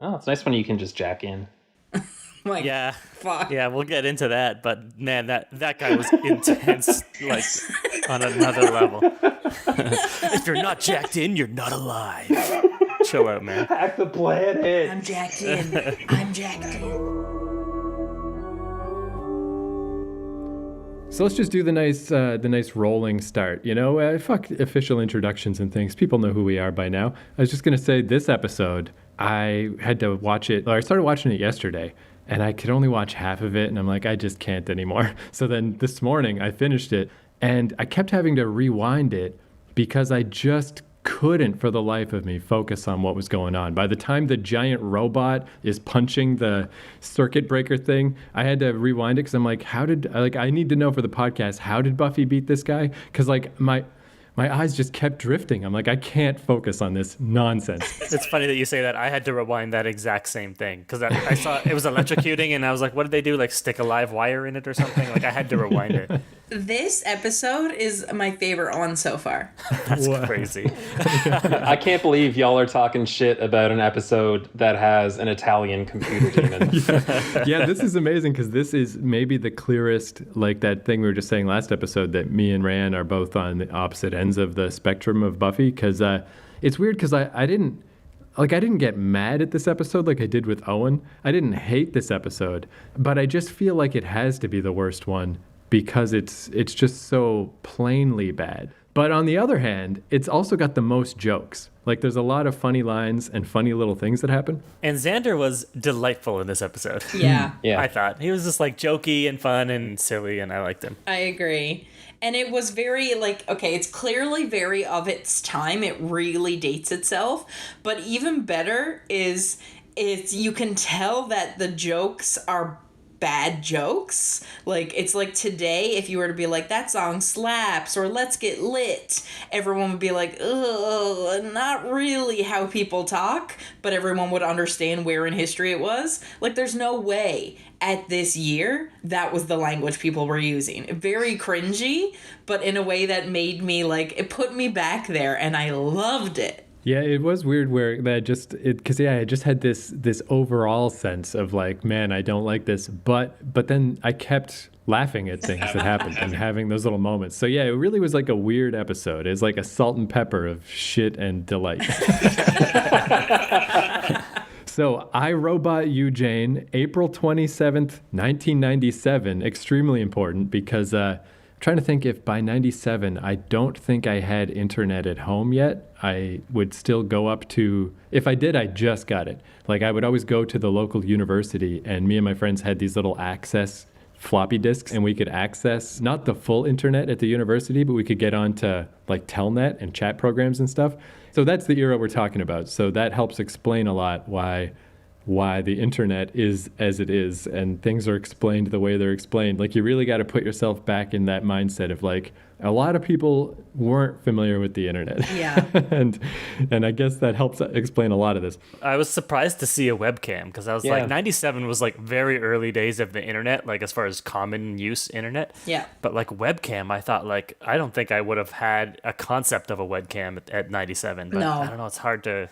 Oh, it's nice when you can just jack in. Like, Yeah. fuck. Yeah, we'll get into that, but man, that guy was intense, like, on another level. If you're not jacked in, you're not alive. Chill out, man. Hack the planet! I'm jacked in. I'm jacked in. So let's just do the nice rolling start. Fuck official introductions and things. People know who we are by now. I was just gonna say this episode, I had to watch it. Or I started watching it yesterday, and I could only watch half of it, and I'm like, I just can't anymore. So then this morning I finished it, and I kept having to rewind it because I just couldn't for the life of me focus on what was going on. By the time the giant robot is punching the circuit breaker thing, I had to rewind it because I'm like, I need to know for the podcast, how did Buffy beat this guy? Because like my eyes just kept drifting. I'm like, I can't focus on this nonsense. It's funny that you say that. I had to rewind that exact same thing because I saw it was electrocuting, and I was like, what did they do? Like stick a live wire in it or something? Like I had to rewind it. This episode is my favorite one so far. That's crazy. I can't believe y'all are talking shit about an episode that has an Italian computer demon. Yeah, this is amazing because this is maybe the clearest, like that thing we were just saying last episode, that me and Ran are both on the opposite ends of the spectrum of Buffy. Because it's weird because I didn't get mad at this episode like I did with Owen. I didn't hate this episode, but I just feel like it has to be the worst one because it's just so plainly bad. But on the other hand, it's also got the most jokes. Like there's a lot of funny lines and funny little things that happen. And Xander was delightful in this episode. Yeah. Yeah. I thought. He was just like jokey and fun and silly, and I liked him. I agree. And it was very, like, okay, it's clearly very of its time. It really dates itself. But even better is you can tell that the jokes are bad jokes. Like, it's like today, if you were to be like, that song slaps, or let's get lit, everyone would be like, ugh, not really how people talk, but everyone would understand where in history it was. Like, there's no way at this year that was the language people were using. Very cringy, but in a way that made me, like, it put me back there, and I loved it. Yeah, it was weird where that I just had this overall sense of like, man, I don't like this, but then I kept laughing at things that happened and having those little moments. So yeah, it really was like a weird episode. It's like a salt and pepper of shit and delight. So, I, Robot You, Jane, April 27th, 1997, extremely important because trying to think if by 97, I don't think I had internet at home yet. I would still go up to, if I did, I just got it. Like I would always go to the local university and me and my friends had these little access floppy disks and we could access not the full internet at the university, but we could get onto like Telnet and chat programs and stuff. So that's the era we're talking about. So that helps explain a lot why the internet is as it is and things are explained the way they're explained. Like you really got to put yourself back in that mindset of like a lot of people weren't familiar with the internet. Yeah. and I guess that helps explain a lot of this. I was surprised to see a webcam because I was like, 97 was like very early days of the internet, like as far as common use internet. Yeah. But like webcam, I thought like, I don't think I would have had a concept of a webcam at 97. But No. I don't know, it's hard to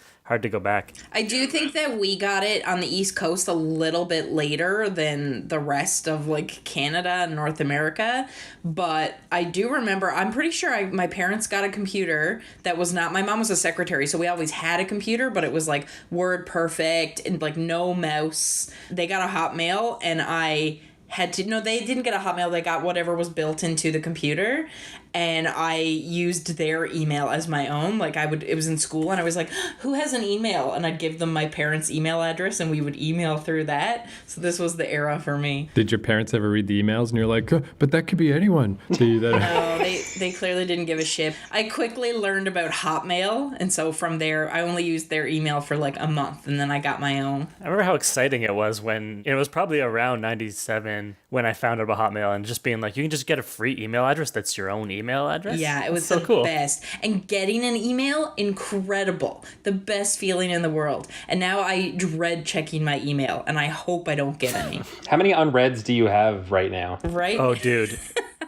go back. I do think that we got it on the East Coast a little bit later than the rest of like Canada and North America, but I do remember, I'm pretty sure my parents got a computer that was not, my mom was a secretary, so we always had a computer, but it was like Word perfect and like no mouse. They got a Hotmail and I had to, no, they didn't get a Hotmail, they got whatever was built into the computer, and I used their email as my own. Like it was in school and I was like, who has an email? And I'd give them my parents' email address and we would email through that. So this was the era for me. Did your parents ever read the emails and you're like, but that could be anyone? No, they clearly didn't give a shit. I quickly learned about Hotmail, and so from there, I only used their email for like a month, and then I got my own. I remember how exciting it was when, it was probably around 97 when I found out about Hotmail and just being like, you can just get a free email address that's your own email address. Yeah, it was so the cool. best. And getting an email, incredible. The best feeling in the world. And now I dread checking my email, and I hope I don't get any. How many unreads do you have right now? Right? Oh, dude.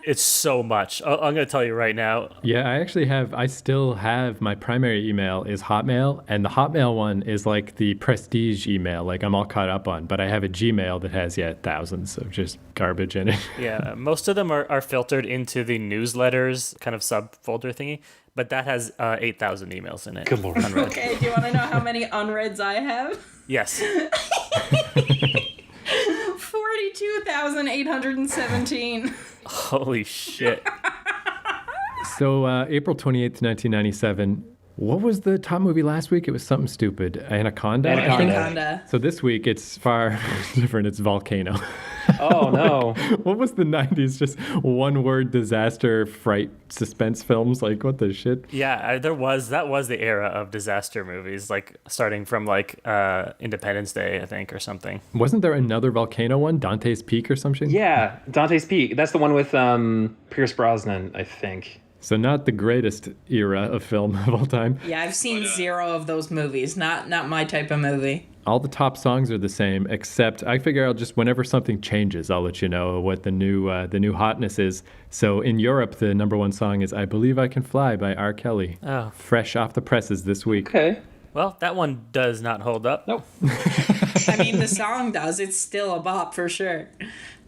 It's so much. I'm going to tell you right now. Yeah, I still have my primary email is Hotmail, and the Hotmail one is like the prestige email, like I'm all caught up on, but I have a Gmail that has, thousands of just garbage in it. Yeah, most of them are filtered into the newsletters kind of subfolder thingy, but that has 8,000 emails in it. Good Lord. Unread. Okay, do you want to know how many unreads I have? Yes. 42,817. Holy shit. So April 28th, 1997, what was the top movie last week? It was something stupid. Anaconda? I think? Anaconda. So this week it's far different. It's Volcano. Oh, no. What was the 90s? Just one word disaster, fright, suspense films? Like, what the shit? Yeah, that was the era of disaster movies, like starting from like Independence Day, I think, or something. Wasn't there another volcano one? Dante's Peak or something? Yeah, Dante's Peak. That's the one with Pierce Brosnan, I think. So not the greatest era of film of all time. Yeah, I've seen zero of those movies. Not my type of movie. All the top songs are the same, except I figure I'll just, whenever something changes, I'll let you know what the new hotness is. So in Europe, the number one song is I Believe I Can Fly by R. Kelly. Oh. Fresh off the presses this week. Okay. Well, that one does not hold up. Nope. I mean, the song does. It's still a bop for sure.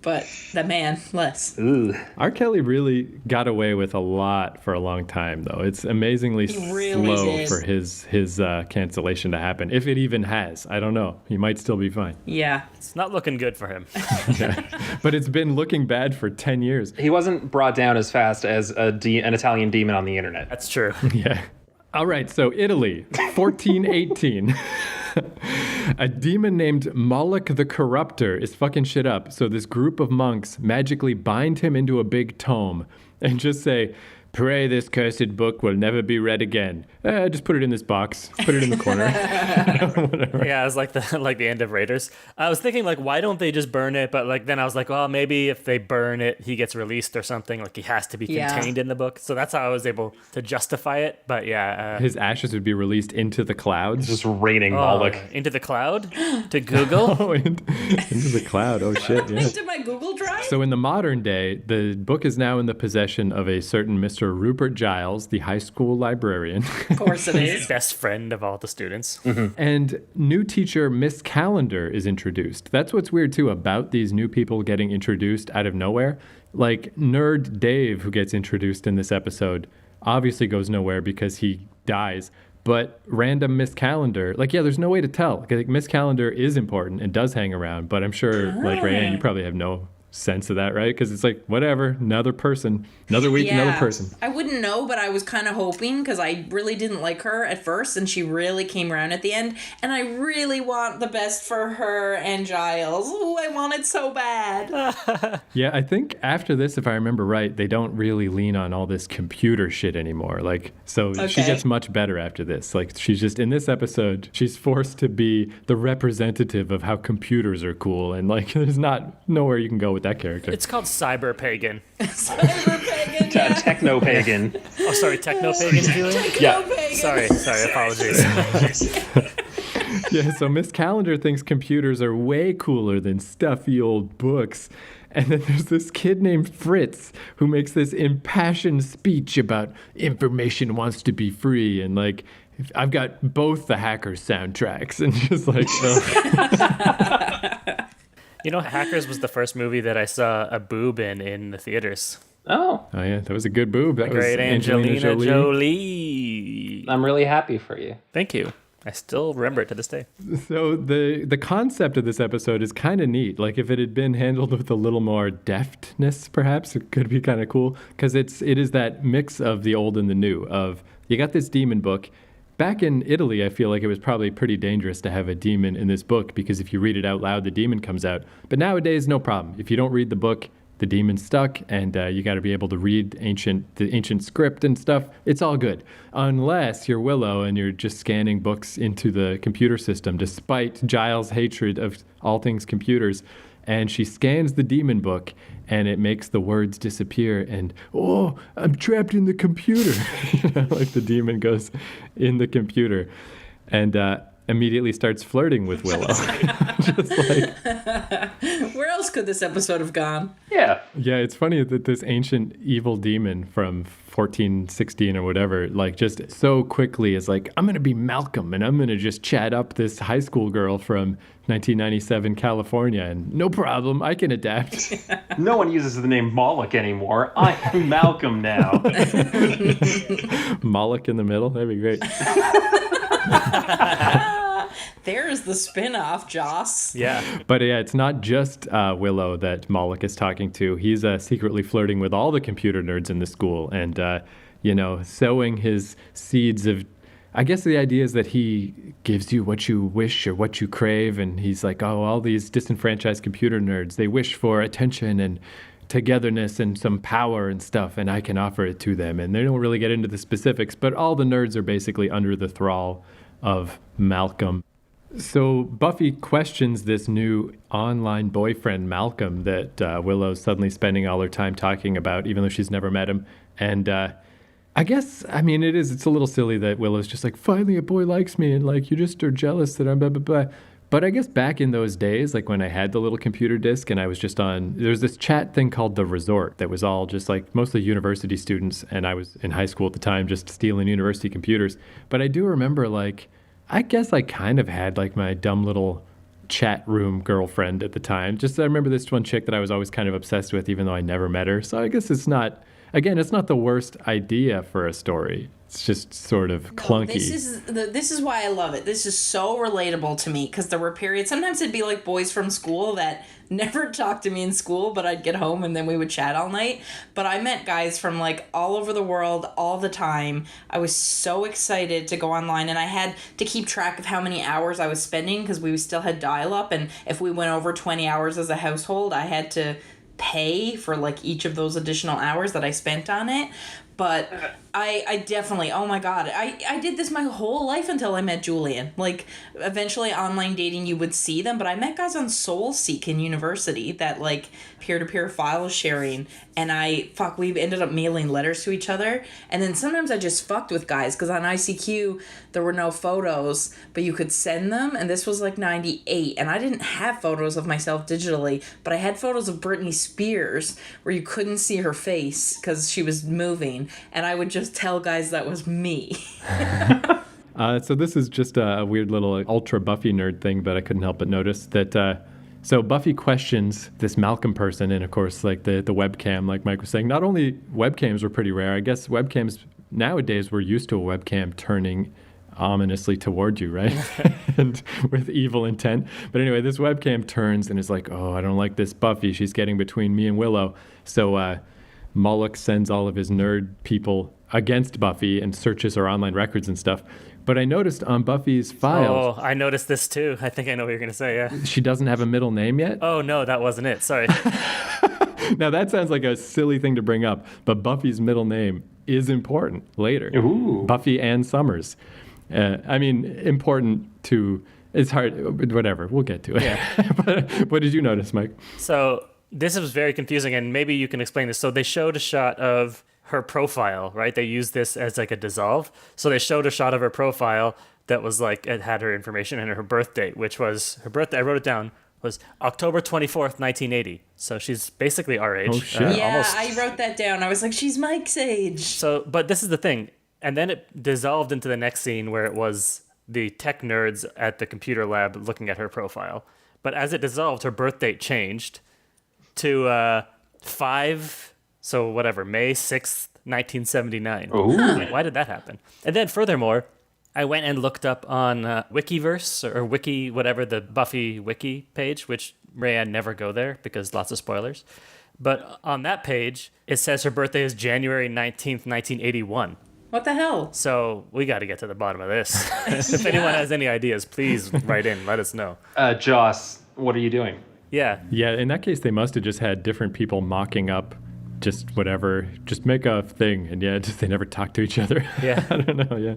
But the man, less. Ooh. R. Kelly really got away with a lot for a long time, though. It's amazingly really slow did. for his cancellation to happen. If it even has. I don't know. He might still be fine. Yeah. It's not looking good for him. But it's been looking bad for 10 years. He wasn't brought down as fast as an Italian demon on the internet. That's true. Yeah. All right, so Italy, 1418. A demon named Moloch the Corruptor is fucking shit up. So this group of monks magically bind him into a big tome and just say, pray this cursed book will never be read again. Just put it in this box. Put it in the corner. Whatever. Yeah, it was like the end of Raiders. I was thinking, like, why don't they just burn it? But like then I was like, well, maybe if they burn it, he gets released or something. Like he has to be contained in the book. So that's how I was able to justify it. But yeah. His ashes would be released into the clouds. Just raining Moloch. Into the cloud? To Google? Oh, into the cloud. Oh, shit. Yeah. Into my Google Drive? So in the modern day, the book is now in the possession of a certain Mr. Rupert Giles, the high school librarian. Of course it is. Best friend of all the students. And new teacher Miss Calendar is introduced. That's what's weird, too, about these new people getting introduced out of nowhere. Like Nerd Dave, who gets introduced in this episode, obviously goes nowhere because he dies. But random Miss Calendar, like, yeah, there's no way to tell. Like, Miss Calendar is important and does hang around, but I'm sure, like, Rayanne, you probably have no sense of that, right? Because it's like, whatever, another person, another week, another person. I wouldn't know, but I was kind of hoping because I really didn't like her at first and she really came around at the end and I really want the best for her and Giles. Oh, I want it so bad. Yeah, I think after this, if I remember right, they don't really lean on all this computer shit anymore. Like, so she gets much better after this. Like, she's just, in this episode, she's forced to be the representative of how computers are cool. And like, there's nowhere you can go with that character. It's called Cyber Pagan. Cyber pagan. Yeah. Techno pagan. Oh, sorry, Techno Pagan, Julian? Yeah. Sorry, apologies. Yeah, so Miss Calendar thinks computers are way cooler than stuffy old books. And then there's this kid named Fritz who makes this impassioned speech about information wants to be free. And like, I've got both the Hackers soundtracks. And just like, You know, Hackers was the first movie that I saw a boob in the theaters. Oh, oh yeah, that was a good boob. That was Great Angelina Jolie. I'm really happy for you. Thank you. I still remember it to this day. So the concept of this episode is kind of neat. Like if it had been handled with a little more deftness, perhaps it could be kind of cool. Because it is that mix of the old and the new. Of you got this demon book. Back in Italy, I feel like it was probably pretty dangerous to have a demon in this book because if you read it out loud, the demon comes out. But nowadays, no problem. If you don't read the book, the demon's stuck, and you got to be able to read the ancient script and stuff. It's all good, unless you're Willow and you're just scanning books into the computer system, despite Giles' hatred of all things computers. And she scans the demon book, and it makes the words disappear. And oh, I'm trapped in the computer, like the demon goes in the computer. And immediately starts flirting with Willow. Just like, Where else could this episode have gone? Yeah. yeah, it's funny that this ancient evil demon from 1416 or whatever, like just so quickly is like, I'm going to be Malcolm and I'm going to just chat up this high school girl from 1997 California and no problem, I can adapt. No one uses the name Moloch anymore. I am Malcolm now. Moloch in the middle, that'd be great. There's the spin-off, Joss. Yeah. But yeah, it's not just Willow that Moloch is talking to. He's secretly flirting with all the computer nerds in the school and, sowing his seeds of... I guess the idea is that he gives you what you wish or what you crave. And he's like, oh, all these disenfranchised computer nerds, they wish for attention and togetherness and some power and stuff, and I can offer it to them. And they don't really get into the specifics, but all the nerds are basically under the thrall of Malcolm. So Buffy questions this new online boyfriend, Malcolm, that Willow's suddenly spending all her time talking about, even though she's never met him. And I guess, I mean, it's a little silly that Willow's just like, finally a boy likes me, and like, you just are jealous that I'm blah, blah, blah. But I guess back in those days, like when I had the little computer disc and I was just on, there was this chat thing called The Resort that was all just like mostly university students. And I was in high school at the time, just stealing university computers. But I do remember, like, I guess I kind of had like my dumb little chat room girlfriend at the time. Just I remember this one chick that I was always kind of obsessed with, even though I never met her. So I guess it's not the worst idea for a story. It's just sort of clunky. This is why I love it. This is so relatable to me because there were periods. Sometimes it'd be like boys from school that never talked to me in school, but I'd get home and then we would chat all night. But I met guys from like all over the world all the time. I was so excited to go online, and I had to keep track of how many hours I was spending because we still had dial-up, and if we went over 20 hours as a household, I had to pay for like each of those additional hours that I spent on it. But I definitely, oh my God, I did this my whole life until I met Julian. Like, eventually online dating, you would see them, but I met guys on SoulSeek in university that, like, peer-to-peer file sharing, and we ended up mailing letters to each other, and then sometimes I just fucked with guys, because on ICQ, there were no photos, but you could send them, and this was, like, 98, and I didn't have photos of myself digitally, but I had photos of Britney Spears, where you couldn't see her face, because she was moving, and I would just tell guys that was me. So this is just a weird little ultra Buffy nerd thing, but I couldn't help but notice that. So Buffy questions this Malcolm person, and of course, like the webcam, like Mike was saying. Not only webcams were pretty rare. I guess webcams nowadays we're used to a webcam turning ominously toward you, right? And with evil intent. But anyway, this webcam turns and is like, oh, I don't like this Buffy. She's getting between me and Willow. So Moloch sends all of his nerd people against Buffy and searches her online records and stuff. But I noticed on Buffy's files... Oh, I noticed this too. I think I know what you're going to say, yeah. She doesn't have a middle name yet? Oh, no, that wasn't it. Sorry. Now, that sounds like a silly thing to bring up, but Buffy's middle name is important later. Ooh. Buffy Ann Summers. I mean, important to... It's hard... Whatever, we'll get to it. Yeah. But what did you notice, Mike? So this was very confusing, and maybe you can explain this. So they showed a shot of her profile, right? They used this as like a dissolve. So they showed a shot of her profile that was like, it had her information and her birth date, which was her birthday. I wrote it down, was October 24th, 1980. So she's basically our age. Oh, shit. Yeah, almost. I wrote that down. I was like, she's Mike's age. So, but this is the thing. And then it dissolved into the next scene where it was the tech nerds at the computer lab looking at her profile. But as it dissolved, her birth date changed to May 6th, 1979. Ooh. Why did that happen? And then furthermore, I went and looked up on Wikiverse or Wiki, whatever, the Buffy Wiki page, which Rayanne never go there because lots of spoilers. But on that page, it says her birthday is January 19th, 1981. What the hell? So we got to get to the bottom of this. If anyone has any ideas, please write in. Let us know. Joss, what are you doing? Yeah. Yeah, in that case, they must have just had different people mocking up just whatever, just make a thing. And yeah, just they never talk to each other. Yeah. I don't know, yeah.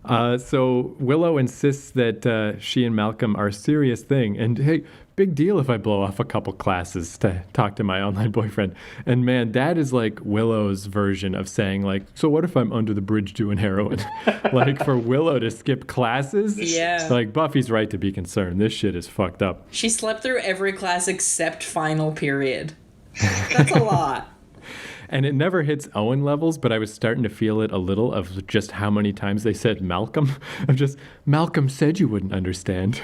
So Willow insists that she and Malcolm are a serious thing. And hey, big deal if I blow off a couple classes to talk to my online boyfriend. And man, that is like Willow's version of saying like, so what if I'm under the bridge doing heroin? Like for Willow to skip classes? Yeah. Like Buffy's right to be concerned. This shit is fucked up. She slept through every class except final period. That's a lot. And it never hits Owen levels, but I was starting to feel it a little of just how many times they said Malcolm. Of just, Malcolm said you wouldn't understand.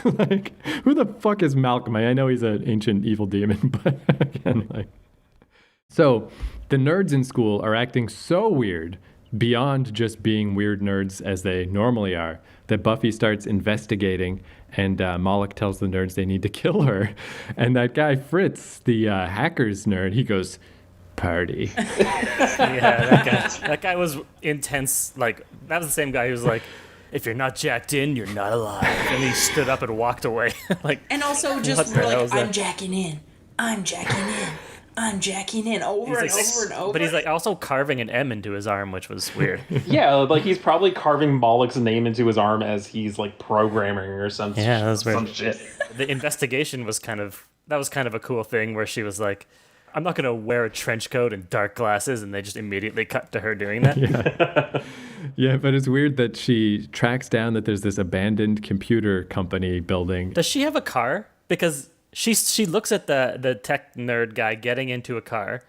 Like, who the fuck is Malcolm? I know he's an ancient evil demon, but again, like. So, the nerds in school are acting so weird, beyond just being weird nerds as they normally are, that Buffy starts investigating, and Moloch tells the nerds they need to kill her. And that guy, Fritz, the hackers nerd, he goes, party. Yeah, that guy was intense. Like, that was the same guy who was like, if you're not jacked in, you're not alive. And he stood up and walked away. Like, and also just like, I'm jacking in, I'm jacking in, I'm jacking in, over and over and over. But he's like also carving an M into his arm, which was weird. Yeah, like he's probably carving Moloch's name into his arm as he's like programming or something. Yeah, that was weird. Some shit. The investigation was kind of a cool thing where she was like, I'm not going to wear a trench coat and dark glasses, and they just immediately cut to her doing that. Yeah. Yeah, but it's weird that she tracks down that there's this abandoned computer company building. Does she have a car? Because she looks at the tech nerd guy getting into a car,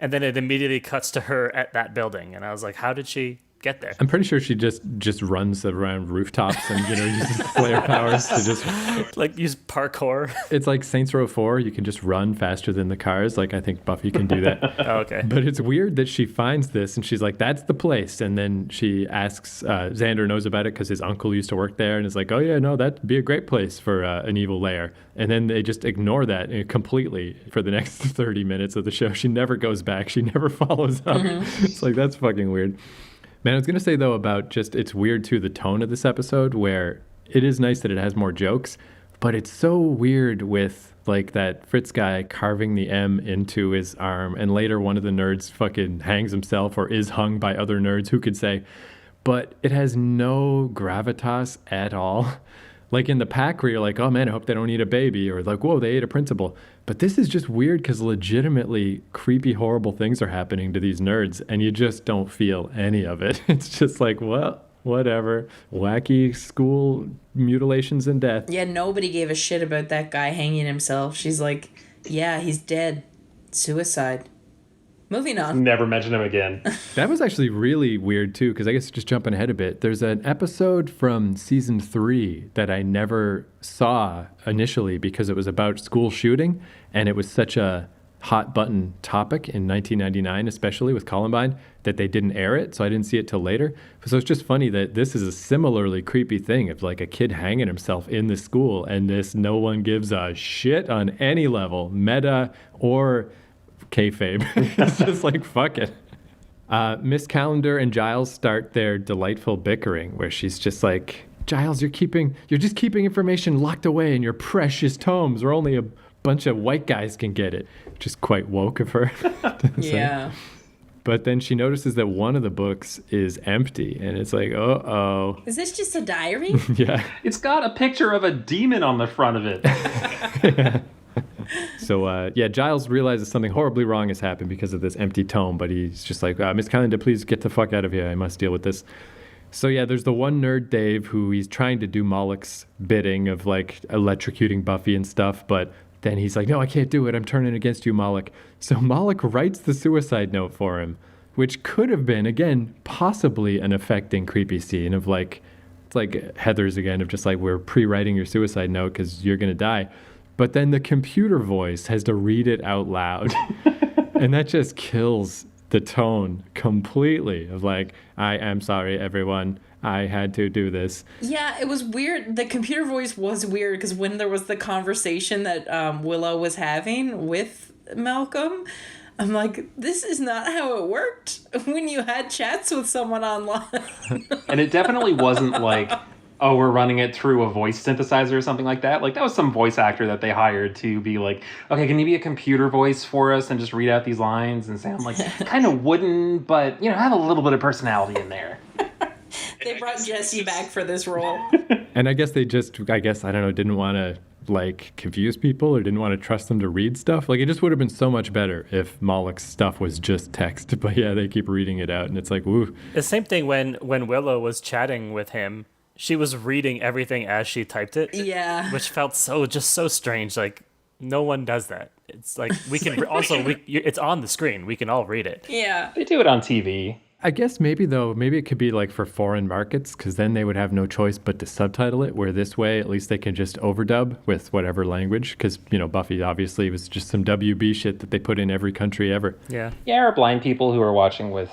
and then it immediately cuts to her at that building. And I was like, how did she get there? I'm pretty sure she just runs around rooftops and, uses flare powers to just... Like, use parkour. It's like Saints Row 4. You can just run faster than the cars. Like, I think Buffy can do that. Oh, okay. But it's weird that she finds this and she's like, that's the place. And then she asks, Xander knows about it because his uncle used to work there. And is like, oh, yeah, no, that'd be a great place for an evil lair. And then they just ignore that completely for the next 30 minutes of the show. She never goes back. She never follows up. Mm-hmm. It's like, that's fucking weird. Man, I was going to say, though, about just it's weird, too, the tone of this episode, where it is nice that it has more jokes, but it's so weird with, like, that Fritz guy carving the M into his arm, and later one of the nerds fucking hangs himself or is hung by other nerds, who could say, but it has no gravitas at all. Like in the pack where you're like, oh man, I hope they don't eat a baby, or like, whoa, they ate a principal. But this is just weird because legitimately creepy, horrible things are happening to these nerds and you just don't feel any of it. It's just like, well, whatever. Wacky school mutilations and death. Yeah, nobody gave a shit about that guy hanging himself. She's like, yeah, he's dead. Suicide. Moving on. Never mention him again. That was actually really weird, too, because I guess just jumping ahead a bit, there's an episode from season 3 that I never saw initially because it was about school shooting, and it was such a hot button topic in 1999, especially with Columbine, that they didn't air it, so I didn't see it till later. So it's just funny that this is a similarly creepy thing of like a kid hanging himself in the school, and this no one gives a shit on any level, meta or kayfabe. It's just like, fuck it. Miss Calendar and Giles start their delightful bickering where she's just like, Giles, you're just keeping information locked away in your precious tomes where only a bunch of white guys can get it. Just quite woke of her. Yeah. But then she notices that one of the books is empty, and it's like, uh-oh. Is this just a diary? Yeah. It's got a picture of a demon on the front of it. Yeah. So, Giles realizes something horribly wrong has happened because of this empty tome, but he's just like, Miss Calendar, please get the fuck out of here. I must deal with this. So, yeah, there's the one nerd, Dave, who he's trying to do Moloch's bidding of, like, electrocuting Buffy and stuff, but then he's like, no, I can't do it. I'm turning against you, Moloch. So Moloch writes the suicide note for him, which could have been, again, possibly an affecting creepy scene of, like, it's like Heather's again, of just like, we're pre-writing your suicide note because you're going to die. But then the computer voice has to read it out loud. And that just kills the tone completely of like, I am sorry, everyone. I had to do this. Yeah, it was weird. The computer voice was weird because when there was the conversation that Willow was having with Malcolm, I'm like, this is not how it worked when you had chats with someone online. And it definitely wasn't like, oh, we're running it through a voice synthesizer or something like that. Like, that was some voice actor that they hired to be like, okay, can you be a computer voice for us and just read out these lines and sound like kind of wooden, but, have a little bit of personality in there. They brought Jesse back for this role. And I guess they just, I don't know, didn't want to like confuse people or didn't want to trust them to read stuff. Like it just would have been so much better if Moloch's stuff was just text. But yeah, they keep reading it out and it's like, woo. The same thing when Willow was chatting with him, she was reading everything as she typed it. Yeah. Which felt so strange. Like no one does that. It's like we can it's on the screen. We can all read it. Yeah. They do it on TV. I guess maybe it could be like for foreign markets because then they would have no choice but to subtitle it, where this way at least they can just overdub with whatever language because, Buffy obviously was just some WB shit that they put in every country ever. Yeah. Yeah, or blind people who are watching with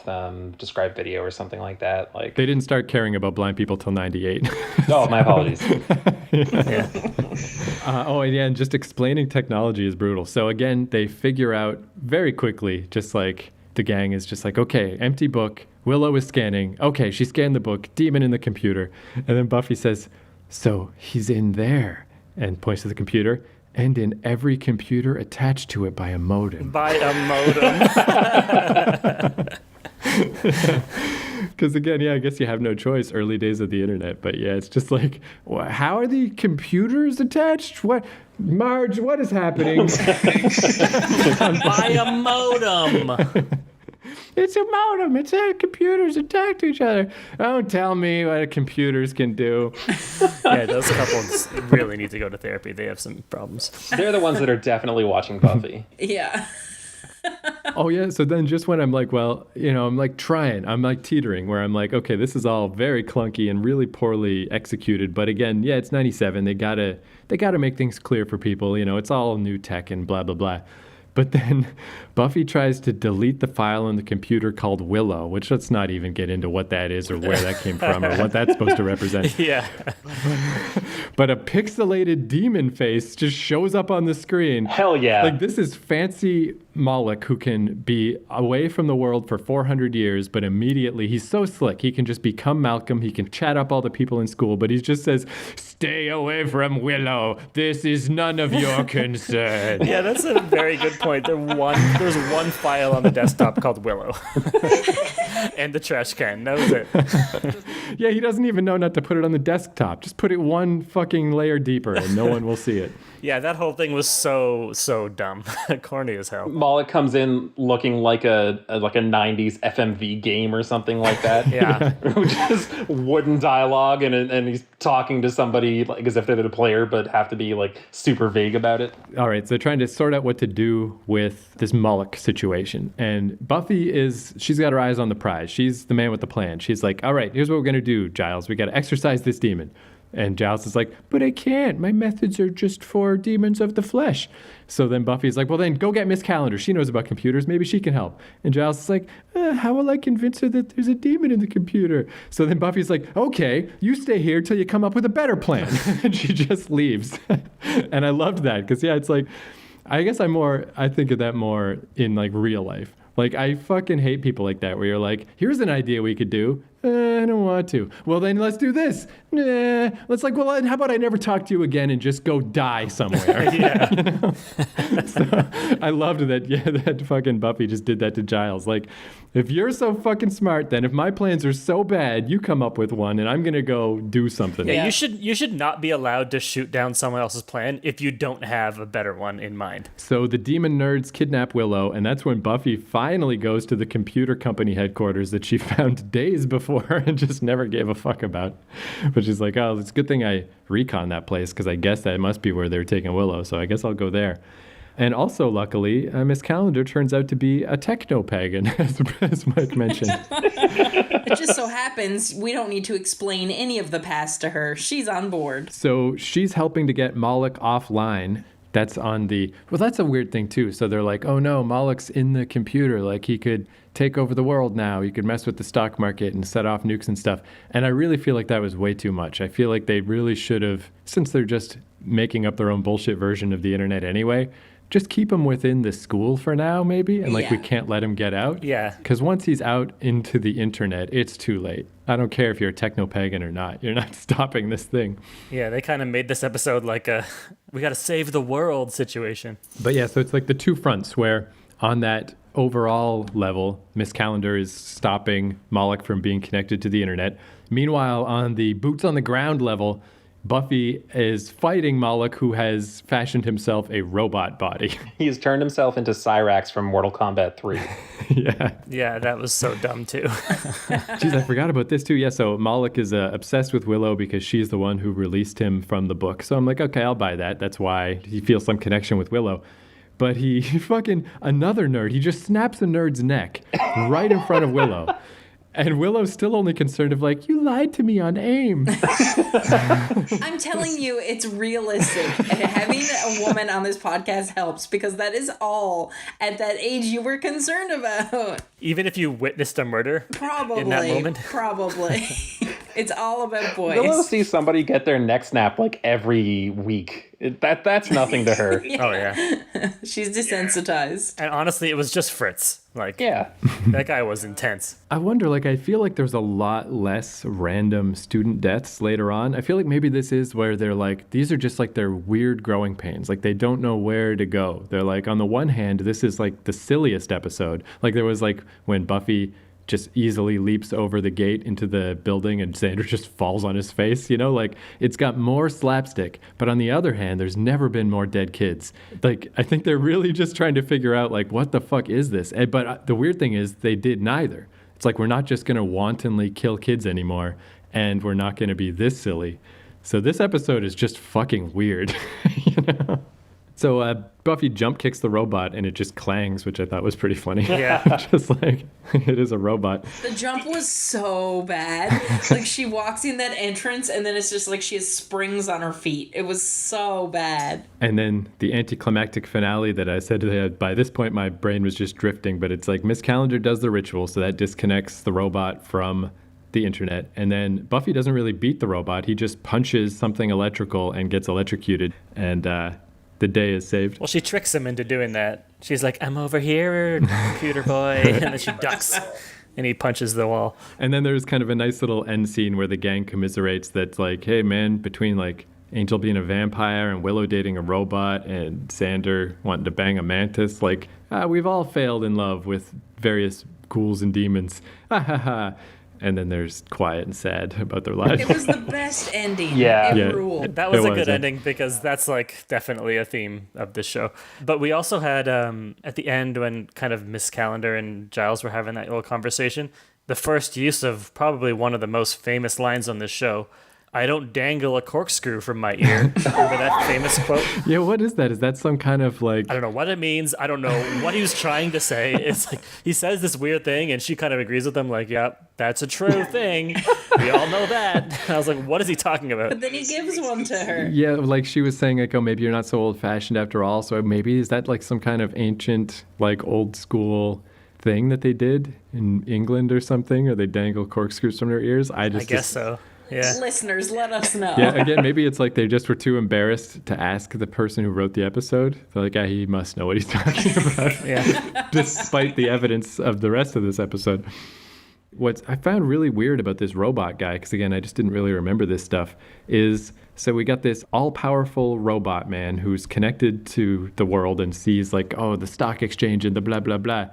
described video or something like that. Like They didn't start caring about blind people till 98. Oh, my apologies. Yeah. And just explaining technology is brutal. So again, they figure out very quickly, just like the gang is just like, okay, empty book. Willow is scanning. Okay, she scanned the book. Demon in the computer. And then Buffy says, so he's in there. And points to the computer. And in every computer attached to it by a modem. By a modem. Because again, I guess you have no choice. Early days of the internet. But yeah, it's just like, how are the computers attached? What? Marge, what is happening? By a modem. It's a modem. It's how computers attack to each other. Don't tell me what computers can do. Yeah, those couples really need to go to therapy. They have some problems. They're the ones that are definitely watching Buffy. Yeah. Oh, yeah. So then just when I'm like, well, I'm like trying, I'm like teetering where I'm like, okay, this is all very clunky and really poorly executed. But again, yeah, it's 97. They gotta make things clear for people. It's all new tech and blah, blah, blah. But then Buffy tries to delete the file on the computer called Willow, which let's not even get into what that is or where that came from or what that's supposed to represent. Yeah. But a pixelated demon face just shows up on the screen. Hell yeah. Like this is fancy Moloch who can be away from the world for 400 years, but immediately he's so slick. He can just become Malcolm. He can chat up all the people in school, but he just says, stay away from Willow. This is none of your concern. Yeah, that's a very good point. There's one file on the desktop called Willow. And the trash can. That was it. Yeah, he doesn't even know not to put it on the desktop. Just put it one fucking layer deeper and no one will see it. Yeah, that whole thing was so dumb. Corny as hell. Moloch comes in looking like a 90s FMV game or something like that. Yeah. Just wooden dialogue and he's talking to somebody like as if they're the player but have to be like super vague about it. All right, so trying to sort out what to do with this Moloch situation. And Buffy she's got her eyes on the prize. She's the man with the plan. She's like, all right, here's what we're going to do, Giles. We got to exorcise this demon. And Giles is like, but I can't. My methods are just for demons of the flesh. So then Buffy's like, well, then go get Miss Calendar. She knows about computers. Maybe she can help. And Giles is like, how will I convince her that there's a demon in the computer? So then Buffy's like, okay, you stay here till you come up with a better plan. And she just leaves. And I loved that because, yeah, it's like, I guess I think of that more in like real life. Like, I fucking hate people like that where you're like, here's an idea we could do. I don't want to. Well, then let's do this. Nah. Let's like, well, how about I never talk to you again and just go die somewhere? Yeah. So I loved that. Yeah, that fucking Buffy just did that to Giles. Like, if you're so fucking smart, then if my plans are so bad, you come up with one and I'm going to go do something. Yeah, you should not be allowed to shoot down someone else's plan if you don't have a better one in mind. So the demon nerds kidnap Willow, and that's when Buffy finally goes to the computer company headquarters that she found days before and just never gave a fuck about. But she's like, oh, it's a good thing I recon that place because I guess that must be where they're taking Willow, so I guess I'll go there. And also, luckily, Miss Calendar turns out to be a techno-pagan, as Mike mentioned. It just so happens we don't need to explain any of the past to her. She's on board. So she's helping to get Moloch offline. That's that's a weird thing too. So they're like, oh no, Moloch's in the computer. Like he could take over the world now. He could mess with the stock market and set off nukes and stuff. And I really feel like that was way too much. I feel like they really should have, since they're just making up their own bullshit version of the internet anyway, just keep him within the school for now, maybe. And we can't let him get out. Yeah. Because once he's out into the internet, it's too late. I don't care if you're a techno-pagan or not. You're not stopping this thing. Yeah, they kind of made this episode like a we got to save the world situation. But yeah, so it's like the two fronts where on that overall level, Miss Calendar is stopping Moloch from being connected to the internet. Meanwhile, on the boots on the ground level, Buffy is fighting Moloch, who has fashioned himself a robot body. He has turned himself into Cyrax from Mortal Kombat 3. Yeah. Yeah, that was so dumb too. Jeez, I forgot about this too. Yeah, so Moloch is obsessed with Willow because she's the one who released him from the book. So I'm like, okay, I'll buy that. That's why he feels some connection with Willow. But he fucking, another nerd, he just snaps a nerd's neck right in front of Willow. And Willow's still only concerned of like, you lied to me on AIM. I'm telling you, it's realistic. Having a woman on this podcast helps because that is all at that age you were concerned about. Even if you witnessed a murder Probably. in that moment. Probably. It's all about boys. Willow sees somebody get their neck snapped like every week. That's nothing to her. Yeah. Oh, yeah. She's desensitized. And honestly, it was just Fritz. Like, Yeah. that guy was intense. I wonder, like, I feel like there's a lot less random student deaths later on. I feel like maybe this is where they're like, these are just like their weird growing pains. Like, they don't know where to go. They're like, on the one hand, this is like the silliest episode. Like, there was like when Buffy just easily leaps over the gate into the building and Xander just falls on his face, you know, like it's got more slapstick. But on the other hand, there's never been more dead kids. Like, I think they're really just trying to figure out like, what the fuck is this? But the weird thing is they did neither. It's like, we're not just going to wantonly kill kids anymore, and we're not going to be this silly. So this episode is just fucking weird, you know? So Buffy jump kicks the robot and it just clangs, which I thought was pretty funny. Yeah. Just like, it is a robot. The jump was so bad. Like, she walks in that entrance and then it's just like she has springs on her feet. It was so bad. And then the anticlimactic finale that I said that by this point my brain was just drifting, but it's like Miss Calendar does the ritual, so that disconnects the robot from the internet. And then Buffy doesn't really beat the robot. He just punches something electrical and gets electrocuted. And the day is saved. Well, she tricks him into doing that. She's like, I'm over here, computer boy. And then she ducks and he punches the wall. And then there's kind of a nice little end scene where the gang commiserates that's like, hey, man, between like Angel being a vampire and Willow dating a robot and Xander wanting to bang a mantis, like, we've all failed in love with various ghouls and demons. Ha ha ha. And then there's quiet and sad about their lives. It was the best ending. Yeah. It Yeah. ruled. That was It a was, good yeah. ending because that's like definitely a theme of this show. But we also had at the end when kind of Miss Calendar and Giles were having that little conversation, the first use of probably one of the most famous lines on this show. I don't dangle a corkscrew from my ear. Remember that famous quote? Yeah, what is that? Is that some kind of like... I don't know what it means. I don't know what he was trying to say. It's like he says this weird thing and she kind of agrees with him like, yep, that's a true thing. We all know that. I was like, what is he talking about? But then he gives one to her. Yeah, like she was saying, like, oh, maybe you're not so old-fashioned after all. So maybe is that like some kind of ancient, like old school thing that they did in England or something? Or they dangle corkscrews from their ears? I guess so. Yeah. Listeners, let us know. Yeah, again, maybe it's like they just were too embarrassed to ask the person who wrote the episode. They're like, he must know what he's talking about. Yeah. Despite the evidence of the rest of this episode. What I found really weird about this robot guy, because again, I just didn't really remember this stuff, is so we got this all-powerful robot man who's connected to the world and sees like, oh, the stock exchange and the blah, blah, blah.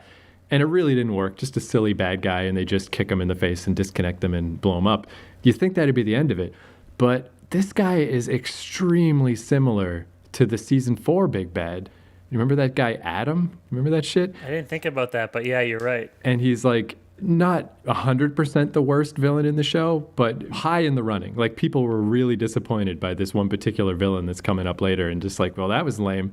And it really didn't work. Just a silly bad guy, and they just kick him in the face and disconnect him and blow him up. You think that'd be the end of it. But this guy is extremely similar to the season 4 big bad. You remember that guy, Adam? Remember that shit? I didn't think about that, but yeah, you're right. And he's like not 100% the worst villain in the show, but high in the running. Like, people were really disappointed by this one particular villain that's coming up later and just like, well, that was lame.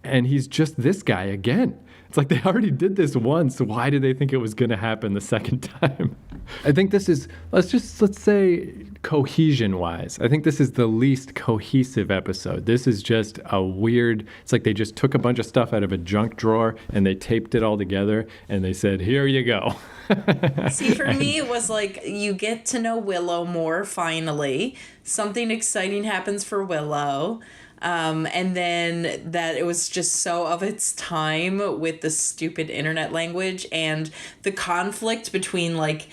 And he's just this guy again. It's like they already did this once. So why did they think it was going to happen the second time? I think this is, let's say cohesion wise, I think this is the least cohesive episode. This is just a weird, it's like they just took a bunch of stuff out of a junk drawer and they taped it all together and they said, here you go. See, for me, it was like you get to know Willow more finally. Something exciting happens for Willow. And then that it was just so of its time with the stupid internet language and the conflict between like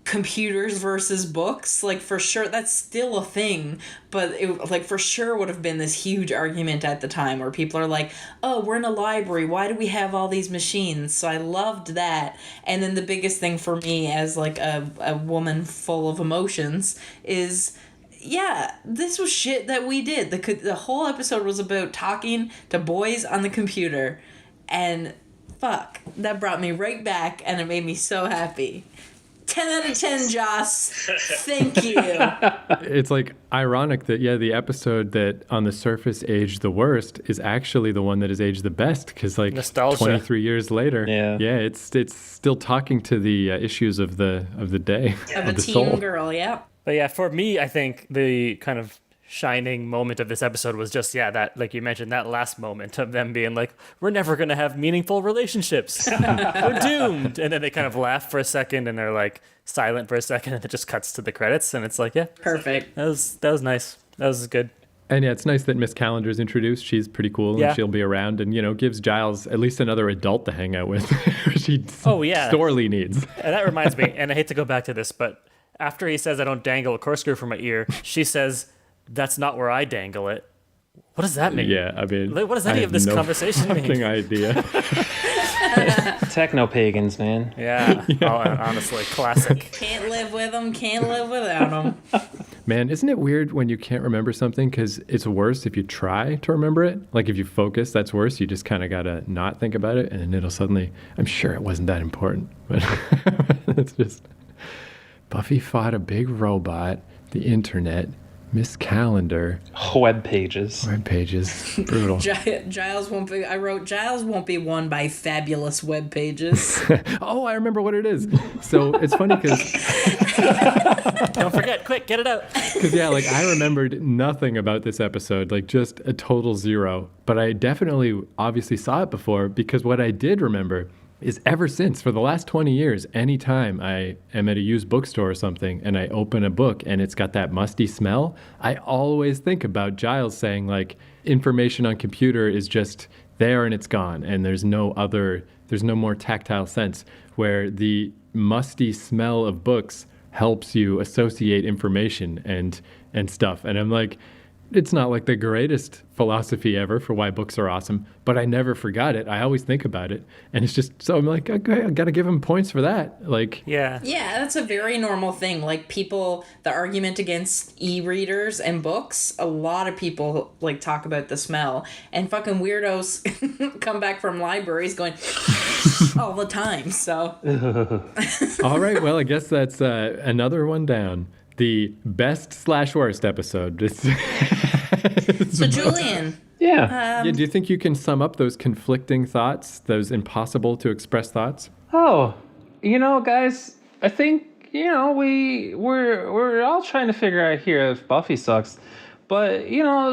computers versus books, like for sure that's still a thing, but it like for sure would have been this huge argument at the time where people are like, oh, we're in a library, why do we have all these machines? So I loved that. And then the biggest thing for me as like a woman full of emotions is, yeah, this was shit that we did. The whole episode was about talking to boys on the computer, and fuck, that brought me right back, and it made me so happy. 10 out of 10, Joss. Thank you. It's like ironic that, the episode that on the surface aged the worst is actually the one that has aged the best, because like Nostalgia. 23 years later, Yeah. it's still talking to the issues of the day, Of of a the teen soul. girl, yeah. But yeah, for me, I think the kind of shining moment of this episode was just, that, like you mentioned, that last moment of them being like, we're never going to have meaningful relationships. We're doomed. And then they kind of laugh for a second and they're like silent for a second and it just cuts to the credits. And it's like, Perfect. that was nice. That was good. And yeah, it's nice that Miss Calendar's introduced. She's pretty cool, Yeah. and she'll be around, and gives Giles at least another adult to hang out with. She sorely needs. And that reminds me, and I hate to go back to this, but after he says I don't dangle a corkscrew from my ear, she says, that's not where I dangle it. What does that mean? Yeah, I mean, Like, what does any of this conversation mean? Fucking idea. Techno pagans, man. Yeah. Honestly, classic. Can't live with them, can't live without them. Man, isn't it weird when you can't remember something? Because it's worse if you try to remember it. Like if you focus, that's worse. You just kind of got to not think about it, and it'll suddenly, I'm sure it wasn't that important, but it's just, Buffy fought a big robot, the internet, Miss Calendar, Web pages. web pages, brutal. Giles won't be. I wrote Giles won't be won by fabulous web pages. Oh, I remember what it is. So it's funny because Don't forget, quick, get it out. like I remembered nothing about this episode, like just a total zero. But I definitely obviously saw it before, because what I did remember is ever since, for the last 20 years, anytime I am at a used bookstore or something and I open a book and it's got that musty smell, I always think about Giles saying, like, information on computer is just there and it's gone, and there's no more tactile sense, where the musty smell of books helps you associate information and stuff. And I'm like, it's not like the greatest philosophy ever for why books are awesome, but I never forgot it. I always think about it. And it's just, so I'm like, okay, I got to give him points for that. Like, Yeah. Yeah, that's a very normal thing. Like people, the argument against e-readers and books, a lot of people like talk about the smell, and fucking weirdos come back from libraries going all the time. So all right, well, I guess that's another one down. The best/worst episode. so Julian, Yeah. Yeah, do you think you can sum up those conflicting thoughts, those impossible to express thoughts? Oh, guys, I think we're all trying to figure out here if Buffy sucks, but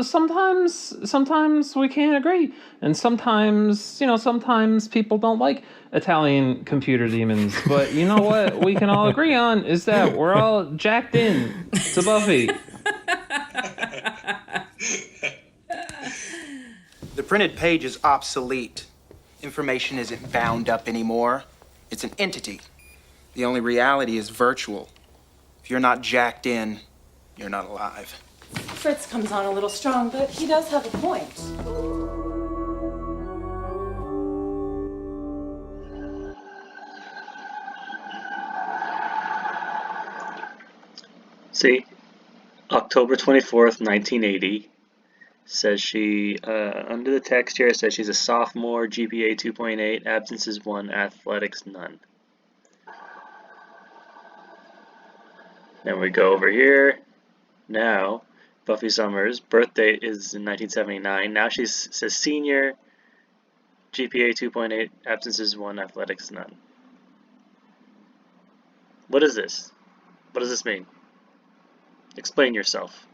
sometimes we can't agree, and sometimes people don't like Italian computer demons. But you know what we can all agree on is that we're all jacked in to Buffy. The printed page is obsolete. Information isn't bound up anymore. It's an entity. The only reality is virtual. If you're not jacked in, you're not alive. Fritz comes on a little strong, but he does have a point. See, October 24th, 1980, says she, under the text here, it says she's a sophomore, GPA 2.8, absences 1, athletics none. Then we go over here. Now, Buffy Summers' birthday is in 1979. Now she says senior, GPA 2.8, absences 1, athletics none. What is this? What does this mean? Explain yourself.